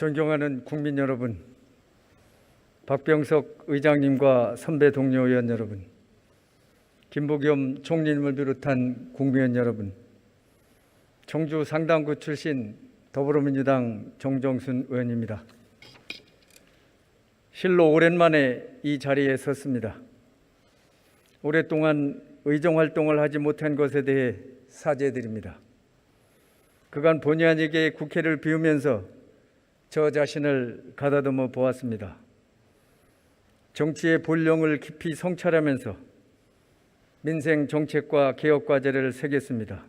존경하는 국민 여러분, 박병석 의장님과 선배 동료 의원 여러분, 김부겸 총리님을 비롯한 국민의원 여러분, 청주 상당구 출신 더불어민주당 정정순 의원입니다. 실로 오랜만에 이 자리에 섰습니다. 오랫동안 의정 활동을 하지 못한 것에 대해 사죄드립니다. 그간 본의 아니게 국회를 비우면서 저 자신을 가다듬어 보았습니다. 정치의 본령을 깊이 성찰하면서 민생 정책과 개혁 과제를 새겼습니다.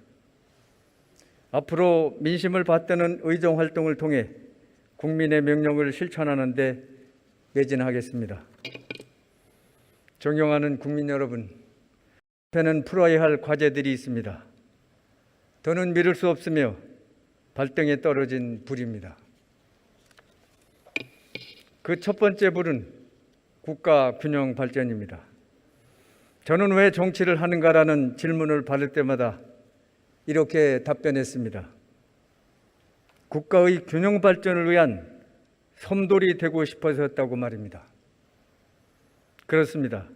앞으로 민심을 받드는 의정 활동을 통해 국민의 명령을 실천하는 데 매진하겠습니다. 존경하는 국민 여러분, 앞에는 풀어야 할 과제들이 있습니다. 더는 미룰 수 없으며 발등에 떨어진 불입니다. 그 첫 번째 불은 국가 균형 발전입니다. 저는 왜 정치를 하는가라는 질문을 받을 때마다 이렇게 답변했습니다. 국가의 균형 발전을 위한 솜돌이 되고 싶어서였다고 말입니다. 그렇습니다.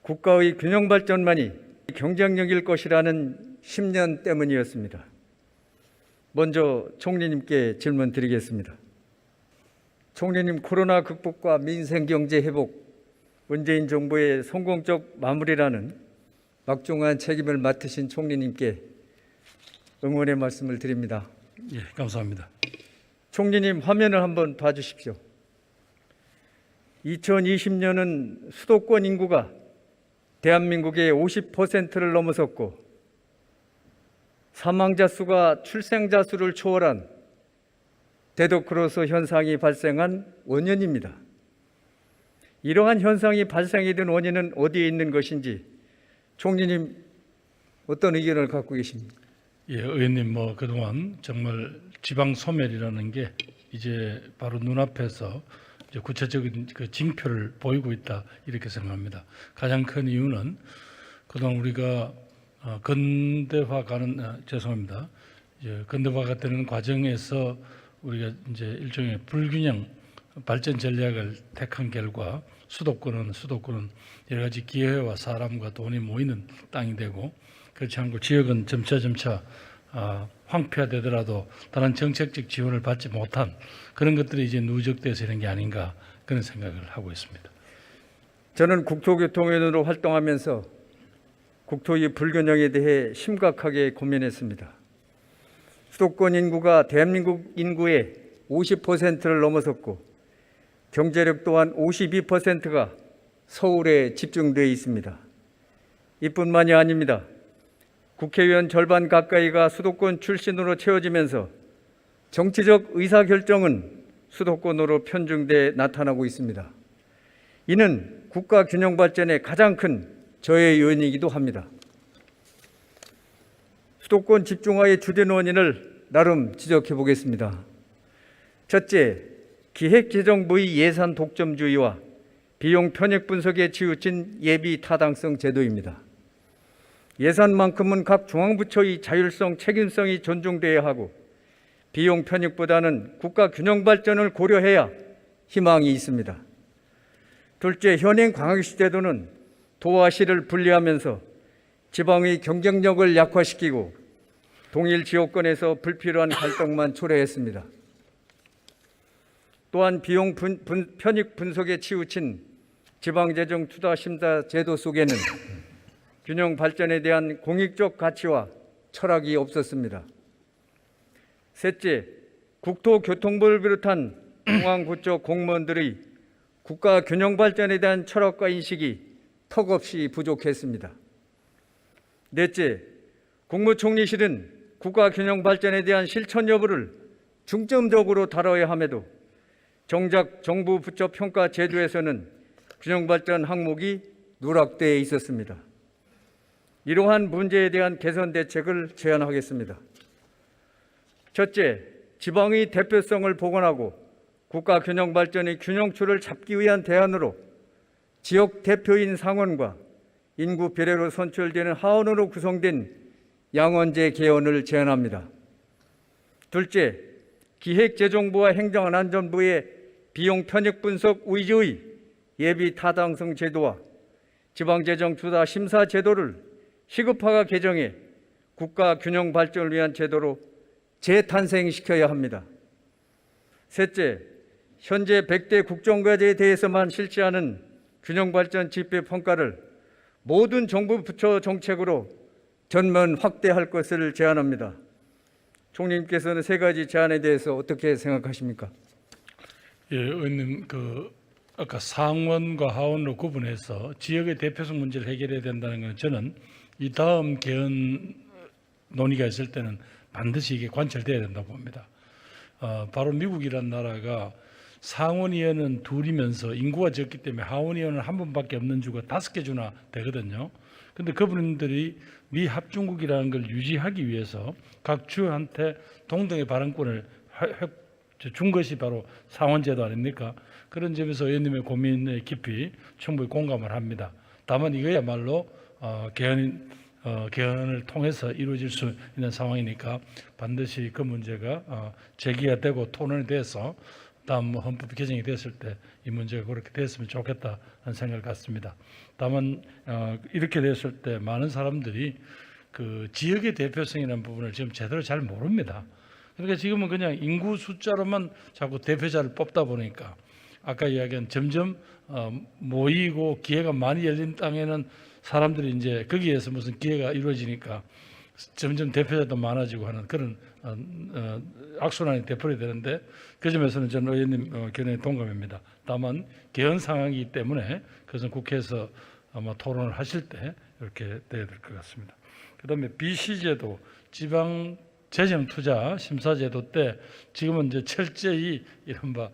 국가의 균형 발전만이 경쟁력일 것이라는 신념 때문이었습니다. 먼저 총리님께 질문 드리겠습니다. 총리님, 코로나 극복과 민생 경제 회복, 문재인 정부의 성공적 마무리라는 막중한 책임을 맡으신 총리님께 응원의 말씀을 드립니다. 예, 감사합니다. 총리님, 화면을 한번 봐주십시오. 2020년은 수도권 인구가 대한민국의 50%를 넘어섰고 사망자 수가 출생자 수를 초월한 데드크로스 현상이 발생한 원년입니다. 이러한 현상이 발생이 된 원인은 어디에 있는 것인지 총리님 어떤 의견을 갖고 계십니까? 예, 의원님, 그동안 정말 지방 소멸이라는 게 이제 바로 눈앞에서 이제 구체적인 그 징표를 보이고 있다, 이렇게 생각합니다. 가장 큰 이유는 그동안 우리가 근대화가 되는 과정에서 우리가 이제 일종의 불균형 발전 전략을 택한 결과 수도권은 여러 가지 기회와 사람과 돈이 모이는 땅이 되고, 그렇지 않고 지역은 점차 황폐화되더라도 다른 정책적 지원을 받지 못한 그런 것들이 이제 누적돼서 이런 게 아닌가, 그런 생각을 하고 있습니다. 저는 국토교통위원으로 활동하면서 국토의 불균형에 대해 심각하게 고민했습니다. 수도권 인구가 대한민국 인구의 50%를 넘어섰고 경제력 또한 52%가 서울에 집중되어 있습니다. 이뿐만이 아닙니다. 국회의원 절반 가까이가 수도권 출신으로 채워지면서 정치적 의사결정은 수도권으로 편중돼 나타나고 있습니다. 이는 국가 균형 발전의 가장 큰 저해 요인이기도 합니다. 수도권 집중화의 주된 원인을 나름 지적해 보겠습니다. 첫째, 기획재정부의 예산 독점주의와 비용 편익 분석에 치우친 예비 타당성 제도입니다. 예산만큼은 각 중앙부처의 자율성, 책임성이 존중돼야 하고 비용 편익보다는 국가 균형 발전을 고려해야 희망이 있습니다. 둘째, 현행 광역시 제도는 도와 시를 분리하면서 지방의 경쟁력을 약화시키고 동일 지역권에서 불필요한 갈등만 초래했습니다. 또한 비용 편익 분석에 치우친 지방재정 투자 심사 제도 속에는 균형 발전에 대한 공익적 가치와 철학이 없었습니다. 셋째, 국토교통부를 비롯한 중앙부처 공무원들의 국가 균형 발전에 대한 철학과 인식이 턱없이 부족했습니다. 넷째, 국무총리실은 국가 균형 발전에 대한 실천 여부를 중점적으로 다뤄야 함에도 정작 정부 부처 평가 제도에서는 균형 발전 항목이 누락되어 있었습니다. 이러한 문제에 대한 개선 대책을 제안하겠습니다. 첫째, 지방의 대표성을 복원하고 국가 균형 발전의 균형추를 잡기 위한 대안으로 지역 대표인 상원과 인구 비례로 선출되는 하원으로 구성된 양원제 개헌을 제안합니다. 둘째, 기획재정부와 행정안전부의 비용 편익 분석 위주의 예비 타당성 제도와 지방재정 투자 심사 제도를 시급화가 개정해 국가 균형 발전을 위한 제도로 재탄생시켜야 합니다. 셋째, 현재 100대 국정과제에 대해서만 실시하는 균형 발전 지표 평가를 모든 정부 부처 정책으로 전면 확대할 것을 제안합니다. 총리님께서는 세 가지 제안에 대해서 어떻게 생각하십니까? 예, 의원님 아까 상원과 하원으로 구분해서 지역의 대표성 문제를 해결해야 된다는 것은 저는 이 다음 개헌 논의가 있을 때는 반드시 이게 관철돼야 된다고 봅니다. 바로 미국이라는 나라가 상원의원은 둘이면서 인구가 적기 때문에 하원의원은 한 분밖에 없는 주가 5개 주나 되거든요. 근데 그분들이 미 합중국이라는 걸 유지하기 위해서 각 주한테 동등의 발언권을 준 것이 바로 상원제도 아닙니까? 그런 점에서 의원님의 고민에 깊이 충분히 공감을 합니다. 다만 이거야말로 개헌을 통해서 이루어질 수 있는 상황이니까 반드시 그 문제가 제기가 되고 토론이 돼서 다음 헌법 개정이 됐을 때 이 문제가 그렇게 됐으면 좋겠다는 생각을 갖습니다. 다만 이렇게 됐을 때 많은 사람들이 그 지역의 대표성이라는 부분을 지금 제대로 잘 모릅니다. 그러니까 지금은 그냥 인구 숫자로만 자꾸 대표자를 뽑다 보니까 아까 이야기한 점점 모이고 기회가 많이 열린 땅에는 사람들이 이제 거기에서 무슨 기회가 이루어지니까 점점 대표자도 많아지고 하는 그런 악순환이 되풀이 되는데 그 점에서는 저는 의원님 견해에 동감입니다. 다만 개헌 상황이기 때문에 그것은 국회에서 아마 토론을 하실 때 이렇게 돼야 될 것 같습니다. 그다음에 BC제도 지방 재정 투자 심사 제도 때 지금은 이제 철저히 이른바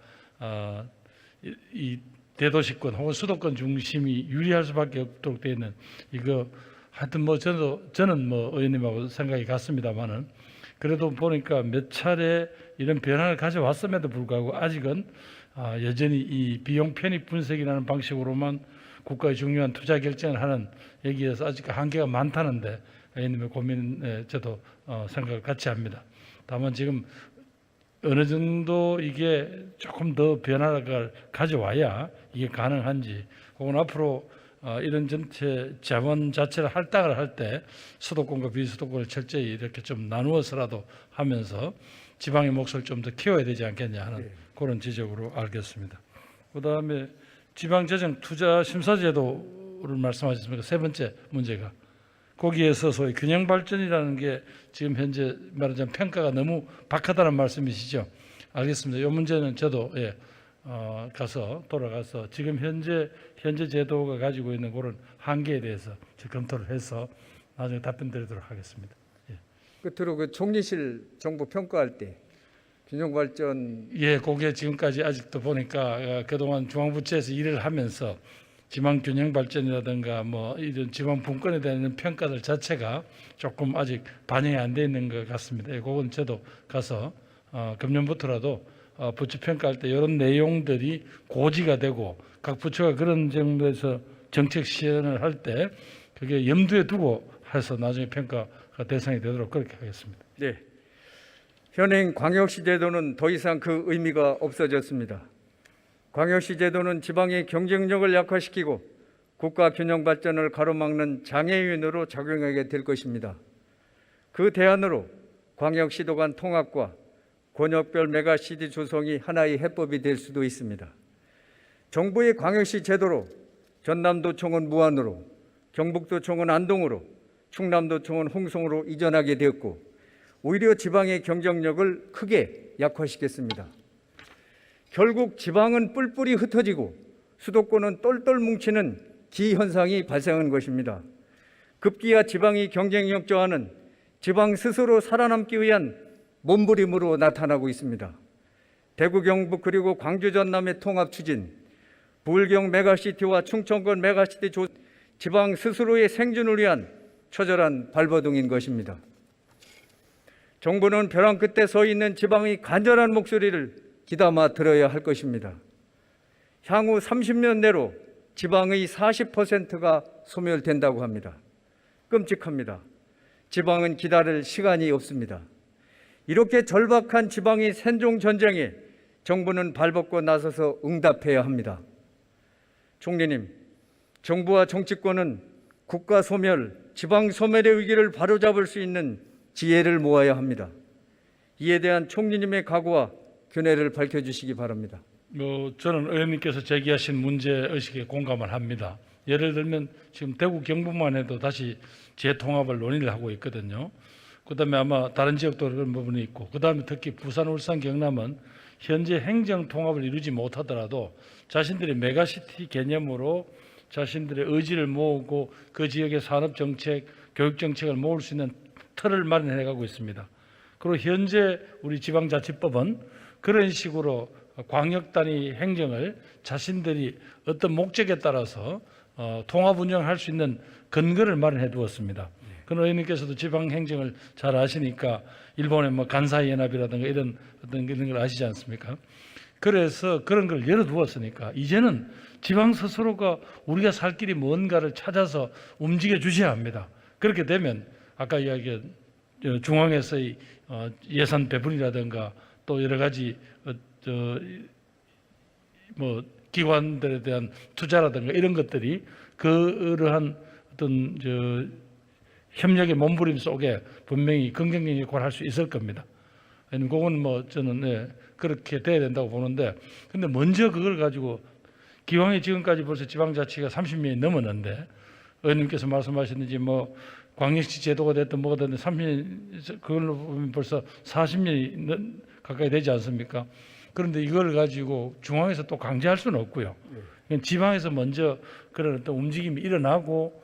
이 대도시권 혹은 수도권 중심이 유리할 수밖에 없도록 되어 있는 이거 하여튼 뭐 저는 뭐 의원님하고 생각이 같습니다만은 그래도 보니까 몇 차례 이런 변화를 가져왔음에도 불구하고 아직은 여전히 이 비용 편익 분석이라는 방식으로만 국가의 중요한 투자 결정을 하는 여기에서 아직 한계가 많다는데 의원님의 고민에 저도 생각을 같이 합니다. 다만 지금 어느 정도 이게 조금 더 변화를 가져와야 이게 가능한지 혹은 앞으로 이런 전체 자원 자체를 할당을 할 때 수도권과 비수도권을 철저히 이렇게 좀 나누어서라도 하면서 지방의 몫을 좀 더 키워야 되지 않겠냐 하는 그런 지적으로 알겠습니다. 그다음에 지방재정 투자 심사제도를 말씀하셨습니다. 세 번째 문제가 거기에서 소위 균형 발전이라는 게 지금 현재 말하자면 평가가 너무 박하다는 말씀이시죠? 알겠습니다. 이 문제는 저도 가서 돌아가서 지금 현재 제도가 가지고 있는 그런 한계에 대해서 검토를 해서 나중에 답변 드리도록 하겠습니다. 끝으로 그 총리실 정부 평가할 때 균형 발전 그게 지금까지 아직도 보니까 그동안 중앙부처에서 일을 하면서 지방 균형 발전이라든가 뭐 이런 지방 분권에 대한 평가들 자체가 조금 아직 반영이 안 돼 있는 것 같습니다. 그건 저도 가서 금년부터라도 부처 평가할 때 이런 내용들이 고지가 되고 각 부처가 그런 정도에서 정책 시행을 할 때 그게 염두에 두고 해서 나중에 평가가 대상이 되도록 그렇게 하겠습니다. 네. 현행 광역시 제도는 더 이상 그 의미가 없어졌습니다. 광역시 제도는 지방의 경쟁력을 약화시키고 국가 균형 발전을 가로막는 장애인으로 작용하게 될 것입니다. 그 대안으로 광역시도 간 통합과 권역별 메가시티 조성이 하나의 해법이 될 수도 있습니다. 정부의 광역시 제도로 전남도청은 무안으로, 경북도청은 안동으로, 충남도청은 홍성으로 이전하게 되었고 오히려 지방의 경쟁력을 크게 약화시켰습니다. 결국 지방은 뿔뿔이 흩어지고 수도권은 똘똘 뭉치는 기현상이 발생한 것입니다. 급기야 지방이 경쟁력 저하는 지방 스스로 살아남기 위한 몸부림으로 나타나고 있습니다. 대구, 경북 그리고 광주, 전남의 통합 추진, 부울경 메가시티와 충청권 메가시티 지방 스스로의 생존을 위한 처절한 발버둥인 것입니다. 정부는 벼랑 끝에 서 있는 지방의 간절한 목소리를 귀담아 들어야 할 것입니다. 향후 30년 내로 지방의 40%가 소멸된다고 합니다. 끔찍합니다. 지방은 기다릴 시간이 없습니다. 이렇게 절박한 지방의 생존 전쟁에 정부는 발벗고 나서서 응답해야 합니다. 총리님, 정부와 정치권은 국가 소멸, 지방 소멸의 위기를 바로잡을 수 있는 지혜를 모아야 합니다. 이에 대한 총리님의 각오와 견해를 밝혀주시기 바랍니다. 저는 의원님께서 제기하신 문제 의식에 공감을 합니다. 예를 들면 지금 대구 경북만 해도 다시 재통합을 논의를 하고 있거든요. 그다음에 아마 다른 지역도 그런 부분이 있고, 그다음에 특히 부산, 울산, 경남은 현재 행정 통합을 이루지 못하더라도 자신들의 메가시티 개념으로 자신들의 의지를 모으고 그 지역의 산업 정책, 교육 정책을 모을 수 있는 틀을 마련해 가고 있습니다. 그리고 현재 우리 지방자치법은 그런 식으로 광역 단위 행정을 자신들이 어떤 목적에 따라서 통합 운영할 수 있는 근거를 마련해 두었습니다. 그런 의원님께서도 지방 행정을 잘 아시니까 일본의 뭐 간사이 연합이라든가 이런 어떤 그런 걸 아시지 않습니까? 그래서 그런 걸 열어두었으니까 이제는 지방 스스로가 우리가 살 길이 뭔가를 찾아서 움직여 주셔야 합니다. 그렇게 되면 아까 이야기한 중앙에서의 예산 배분이라든가 또 여러 가지 뭐 기관들에 대한 투자라든가 이런 것들이 그러한 어떤 협력의 몸부림 속에 분명히 긍정적인 역할을 할 수 있을 겁니다. 그건 뭐 저는 그렇게 돼야 된다고 보는데, 근데 먼저 그걸 가지고 기왕에 지금까지 벌써 지방자치가 30년이 넘었는데 의원님께서 말씀하셨는지 뭐 광역시 제도가 됐든 뭐가 됐든 30년 그걸로 보면 벌써 40년이 가까이 되지 않습니까? 그런데 이걸 가지고 중앙에서 또 강제할 수는 없고요. 지방에서 먼저 그런 어떤 움직임이 일어나고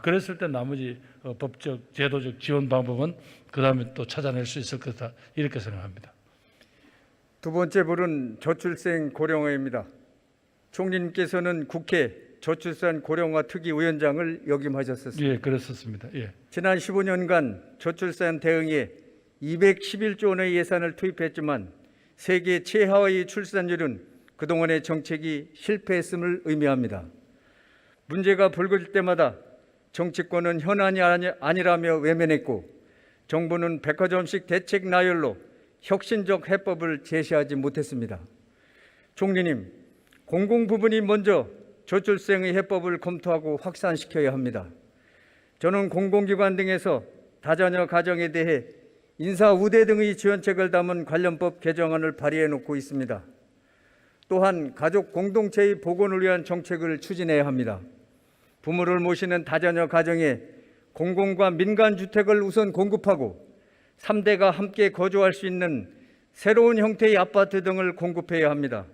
그랬을 때 나머지 법적, 제도적 지원 방법은 그 다음에 또 찾아낼 수 있을 거다 이렇게 생각합니다. 두 번째 불은 저출생 고령화입니다. 총리님께서는 국회 저출산 고령화 특위위원장을 역임하셨습니다. 예, 그랬었습니다. 예. 지난 15년간 저출산 대응에 211조 원의 예산을 투입했지만 세계 최하의 출산율은 그동안의 정책이 실패했음을 의미합니다. 문제가 불거질 때마다 정치권은 현안이 아니라며 외면했고 정부는 백화점식 대책 나열로 혁신적 해법을 제시하지 못했습니다. 총리님, 공공 부분이 먼저 저출생의 해법을 검토하고 확산시켜야 합니다. 저는 공공기관 등에서 다자녀 가정에 대해 인사 우대 등의 지원책을 담은 관련법 개정안을 발의해 놓고 있습니다. 또한 가족 공동체의 복원을 위한 정책을 추진해야 합니다. 부모를 모시는 다자녀 가정에 공공과 민간 주택을 우선 공급하고 3대가 함께 거주할 수 있는 새로운 형태의 아파트 등을 공급해야 합니다.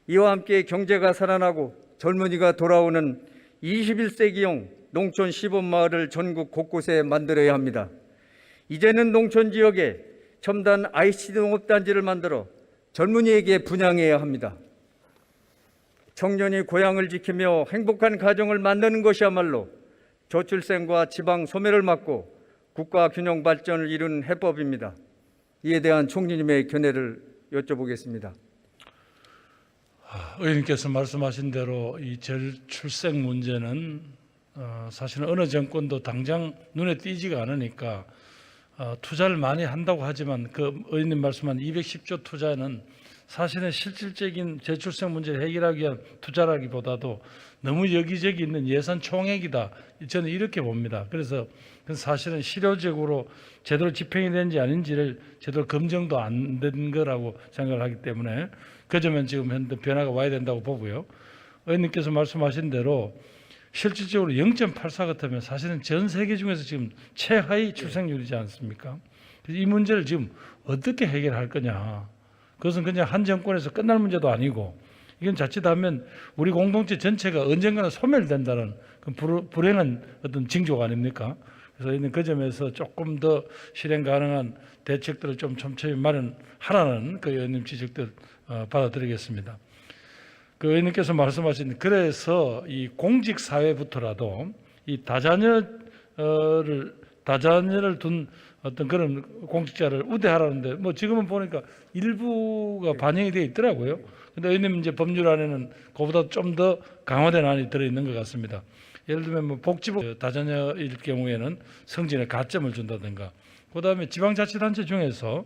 이와 함께 경제가 살아나고 젊은이가 돌아오는 21세기형 농촌 시범마을을 전국 곳곳에 만들어야 합니다. 이제는 농촌 지역에 첨단 ICT 농업단지를 만들어 젊은이에게 분양해야 합니다. 청년이 고향을 지키며 행복한 가정을 만드는 것이야말로 저출생과 지방 소멸을 막고 국가 균형 발전을 이룬 해법입니다. 이에 대한 총리님의 견해를 여쭤보겠습니다. 의원님께서 말씀하신 대로 이 저출생 문제는 사실은 어느 정권도 당장 눈에 띄지가 않으니까 투자를 많이 한다고 하지만 그 의원님 말씀한 210조 투자는 사실은 실질적인 저출생 문제를 해결하기 위한 투자라기보다도 너무 여기저기 있는 예산 총액이다. 저는 이렇게 봅니다. 그래서 사실은 실효적으로 제대로 집행이 되는지 아닌지를 제대로 검증도 안 된 거라고 생각을 하기 때문에 그 점은 지금 현재 변화가 와야 된다고 보고요. 의원님께서 말씀하신 대로 실질적으로 0.84 같으면 사실은 전 세계 중에서 지금 최하위 출생률이지 않습니까? 그래서 이 문제를 지금 어떻게 해결할 거냐. 그것은 그냥 한 정권에서 끝날 문제도 아니고 이건 자칫하면 우리 공동체 전체가 언젠가는 소멸된다는 그 불행한 어떤 징조가 아닙니까? 그래서 있는 그 점에서 조금 더 실행 가능한 대책들을 좀 촘촘히 마련하라는 그 의원님 지적들 받아들이겠습니다. 그 의원님께서 말씀하신 그래서 이 공직 사회부터라도 이 다자녀를 둔 어떤 그런 공직자를 우대하라는데 뭐 지금은 보니까 일부가 반영이 되어 있더라고요. 근데 의원님 이제 법률 안에는 그보다 좀 더 강화된 안이 들어 있는 것 같습니다. 예를 들면 뭐 복지부 다자녀일 경우에는 성진에 가점을 준다든가 그다음에 지방자치단체 중에서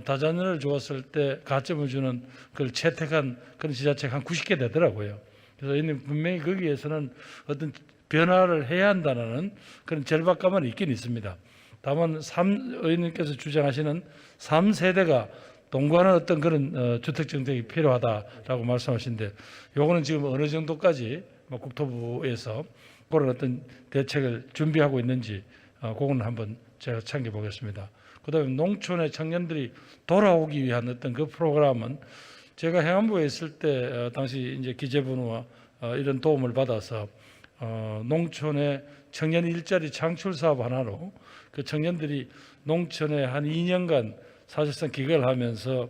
다자녀를 주었을 때 가점을 주는 그걸 채택한 그런 지자체가 한 90개 되더라고요. 그래서 이는 분명히 거기에서는 어떤 변화를 해야 한다는 그런 절박감은 있긴 있습니다. 다만 의원님께서 주장하시는 3세대가 동거하는 어떤 그런 주택 정책이 필요하다라고 말씀하시는데, 요거는 지금 어느 정도까지 국토부에서 그런 어떤 대책을 준비하고 있는지 그거는 한번 제가 참겨 보겠습니다. 그다음에 농촌의 청년들이 돌아오기 위한 어떤 그 프로그램은 제가 행안부에 있을 때 당시 이제 기재부와 이런 도움을 받아서 농촌의 청년 일자리 창출 사업 하나로 그 청년들이 농촌에 한 2년간 사실상 기획을 하면서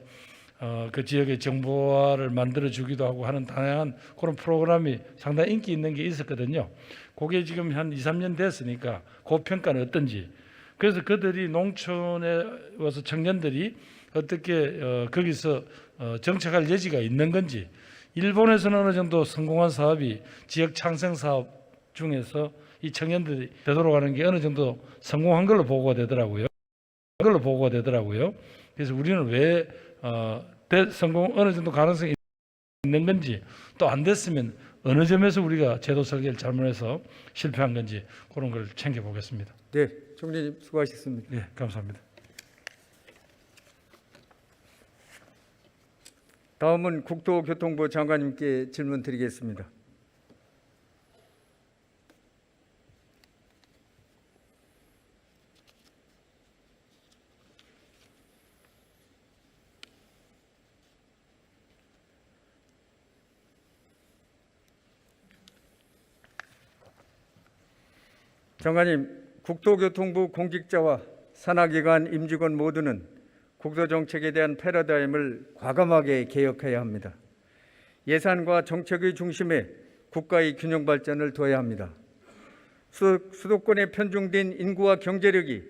그 지역의 정보화를 만들어 주기도 하고 하는 다양한 그런 프로그램이 상당히 인기 있는 게 있었거든요. 그게 지금 한 2, 3년 됐으니까 그 평가는 어떤지. 그래서 그들이 농촌에 와서 청년들이 어떻게 거기서 정착할 여지가 있는 건지, 일본에서는 어느 정도 성공한 사업이 지역 창생 사업 중에서 이 청년들이 되돌아가는 게 어느 정도 성공한 걸로 보고가 되더라고요. 그래서 우리는 왜 성공 어느 정도 가능성이 있는 건지, 또 안 됐으면 어느 점에서 우리가 제도 설계를 잘못해서 실패한 건지 그런 걸 챙겨보겠습니다. 네, 총리님 수고하셨습니다. 네, 감사합니다. 다음은 국토교통부 장관님께 질문 드리겠습니다. 장관님, 국토교통부 공직자와 산하기관 임직원 모두는 국토정책에 대한 패러다임을 과감하게 개혁해야 합니다. 예산과 정책의 중심에 국가의 균형 발전을 둬야 합니다. 수도권에 편중된 인구와 경제력이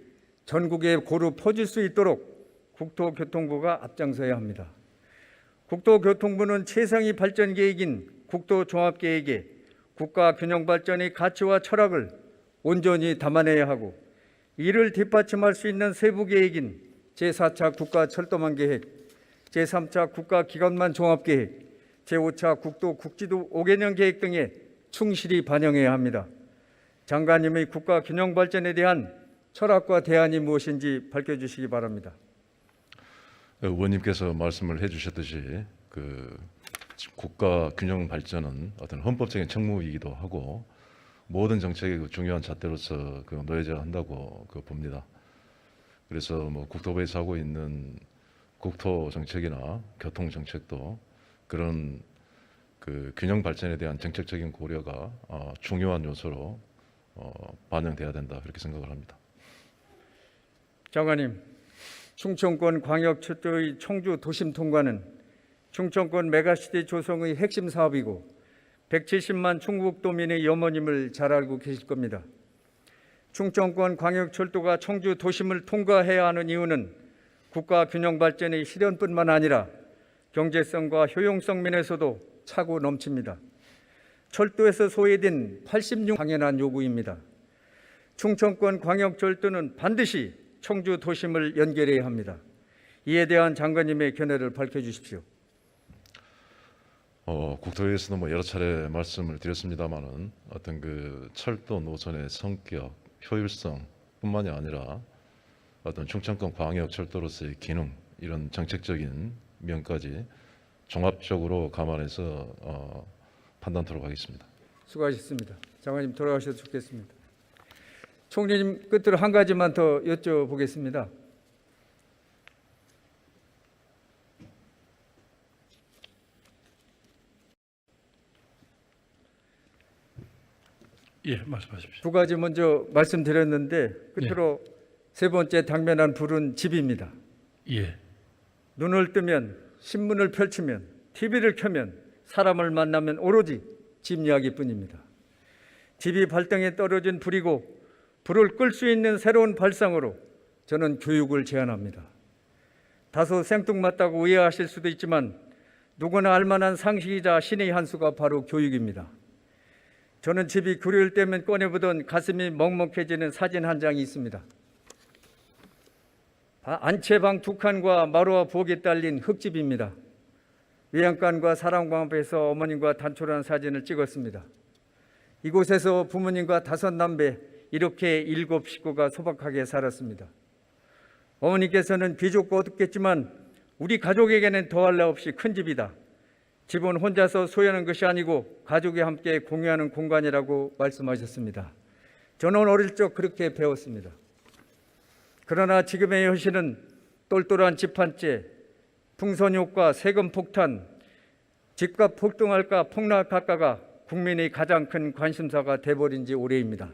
전국에 고루 퍼질 수 있도록 국토교통부가 앞장서야 합니다. 국토교통부는 최상위 발전 계획인 국토종합계획에 국가 균형 발전의 가치와 철학을 온전히 담아내야 하고, 이를 뒷받침할 수 있는 세부 계획인 제4차 국가철도망 계획, 제3차 국가기관만 종합계획, 제5차 국도 국지도 5개년 계획 등에 충실히 반영해야 합니다. 장관님의 국가 균형 발전에 대한 철학과 대안이 무엇인지 밝혀주시기 바랍니다. 의원님께서 말씀을 해주셨듯이 국가 균형 발전은 어떤 헌법적인 책무이기도 하고 모든 정책의 중요한 잣대로서 놓여져야 한다고 봅니다. 그래서 국토부에서 하고 있는 국토 정책이나 교통 정책도 그런 균형 발전에 대한 정책적인 고려가 중요한 요소로 반영돼야 된다, 그렇게 생각을 합니다. 장관님, 충청권 광역철도의 청주 도심 통과는 충청권 메가시티 조성의 핵심 사업이고 170만 충북도민의 염원임을 잘 알고 계실 겁니다. 충청권 광역철도가 청주 도심을 통과해야 하는 이유는 국가 균형 발전의 실현뿐만 아니라 경제성과 효용성 면에서도 차고 넘칩니다. 철도에서 소외된 86 당연한 요구입니다. 충청권 광역철도는 반드시 청주 도심을 연결해야 합니다. 이에 대한 장관님의 견해를 밝혀주십시오. 국토위에서도 여러 차례 말씀을 드렸습니다만은 어떤 철도 노선의 성격, 효율성뿐만이 아니라 어떤 충청권 광역철도로서의 기능, 이런 정책적인 면까지 종합적으로 감안해서 판단토록 하겠습니다. 수고하셨습니다. 장관님 돌아가셔도 좋겠습니다. 총리님 끝으로 한 가지만 더 여쭤보겠습니다. 예, 말씀하십시오. 두 가지 먼저 말씀드렸는데 끝으로 세 번째 당면한 불은 집입니다. 예, 눈을 뜨면, 신문을 펼치면, TV를 켜면, 사람을 만나면 오로지 집 이야기뿐입니다. 집이 발등에 떨어진 불이고 불을 끌 수 있는 새로운 발상으로 저는 교육을 제안합니다. 다소 생뚱맞다고 오해하실 수도 있지만 누구나 알만한 상식이자 신의 한 수가 바로 교육입니다. 저는 집이 그리울 때면 꺼내보던 가슴이 먹먹해지는 사진 한 장이 있습니다. 안채방 2칸과 마루와 부엌이 딸린 흙집입니다. 외양간과 사랑방 앞에서 어머님과 단촐한 사진을 찍었습니다. 이곳에서 부모님과 5남매 이렇게 7 식구가 소박하게 살았습니다. 어머니께서는 비좁고 어둡겠지만 우리 가족에게는 더할 나 없이 큰 집이다. 집은 혼자서 소유하는 것이 아니고 가족이 함께 공유하는 공간이라고 말씀하셨습니다. 저는 어릴 적 그렇게 배웠습니다. 그러나 지금의 현실은 똘똘한 집 한 채, 풍선효과, 세금 폭탄, 집값 폭등할까 폭락할까가 국민의 가장 큰 관심사가 돼버린 지 오래입니다.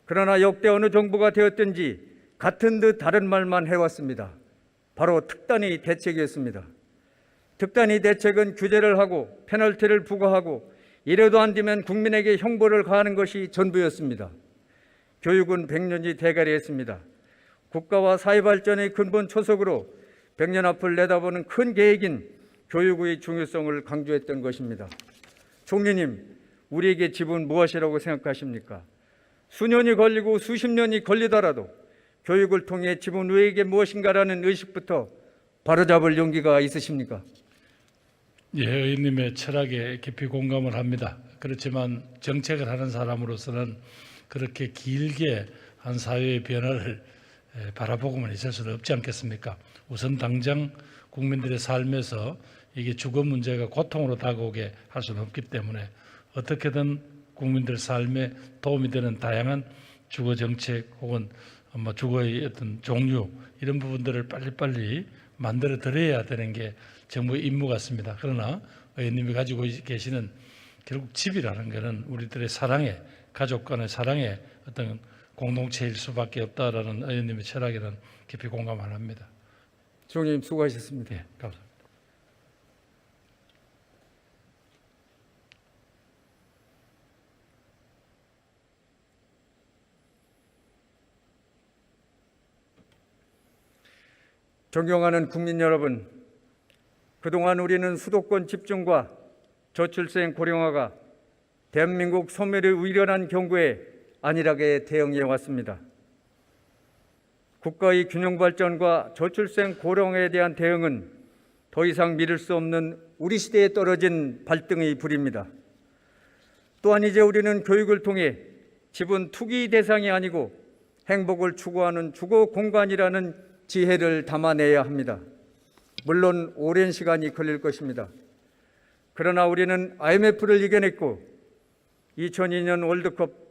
그러나 역대 어느 정부가 되었든지 같은 듯 다른 말만 해왔습니다. 바로 특단의 대책이었습니다. 특단의 대책은 규제를 하고 페널티를 부과하고 이래도 안 되면 국민에게 형벌을 가하는 것이 전부였습니다. 교육은 100년이 대가리했습니다. 국가와 사회 발전의 근본 초석으로 100년 앞을 내다보는 큰 계획인 교육의 중요성을 강조했던 것입니다. 총리님, 우리에게 집은 무엇이라고 생각하십니까? 수년이 걸리고 수십 년이 걸리더라도 교육을 통해 집은 우리에게 무엇인가라는 의식부터 바로잡을 용기가 있으십니까? 예, 의원님의 철학에 깊이 공감을 합니다. 그렇지만 정책을 하는 사람으로서는 그렇게 길게 한 사회의 변화를 바라보고만 있을 수는 없지 않겠습니까? 우선 당장 국민들의 삶에서 이게 주거 문제가 고통으로 다가오게 할 수는 없기 때문에 어떻게든 국민들 삶에 도움이 되는 다양한 주거 정책 혹은 주거의 어떤 종류 이런 부분들을 빨리빨리 만들어 드려야 되는 게 정부의 임무 같습니다. 그러나 의원님이 가지고 계시는 결국 집이라는 것은 우리들의 사랑의 가족 간의 사랑의 어떤 공동체일 수밖에 없다라는 의원님의 철학에는 깊이 공감을 합니다. 총리님 수고하셨습니다. 예, 감사합니다. 존경하는 국민 여러분, 그동안 우리는 수도권 집중과 저출생 고령화가 대한민국 소멸의 위련한 경고에 안일하게 대응해 왔습니다. 국가의 균형 발전과 저출생 고령화에 대한 대응은 더 이상 미룰 수 없는 우리 시대에 떨어진 발등의 불입니다. 또한 이제 우리는 교육을 통해 집은 투기 대상이 아니고 행복을 추구하는 주거 공간이라는 지혜를 담아내야 합니다. 물론 오랜 시간이 걸릴 것입니다. 그러나 우리는 IMF를 이겨냈고 2002년 월드컵,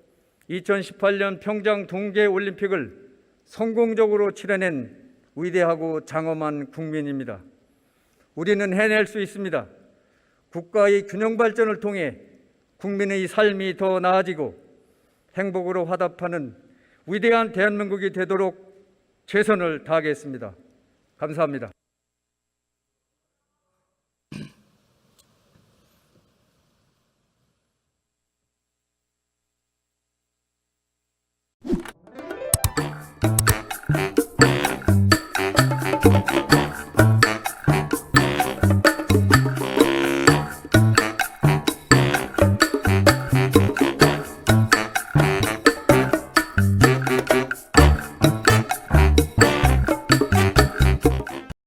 2018년 평창 동계올림픽을 성공적으로 치러낸 위대하고 장엄한 국민입니다. 우리는 해낼 수 있습니다. 국가의 균형 발전을 통해 국민의 삶이 더 나아지고 행복으로 화답하는 위대한 대한민국이 되도록 최선을 다하겠습니다. 감사합니다.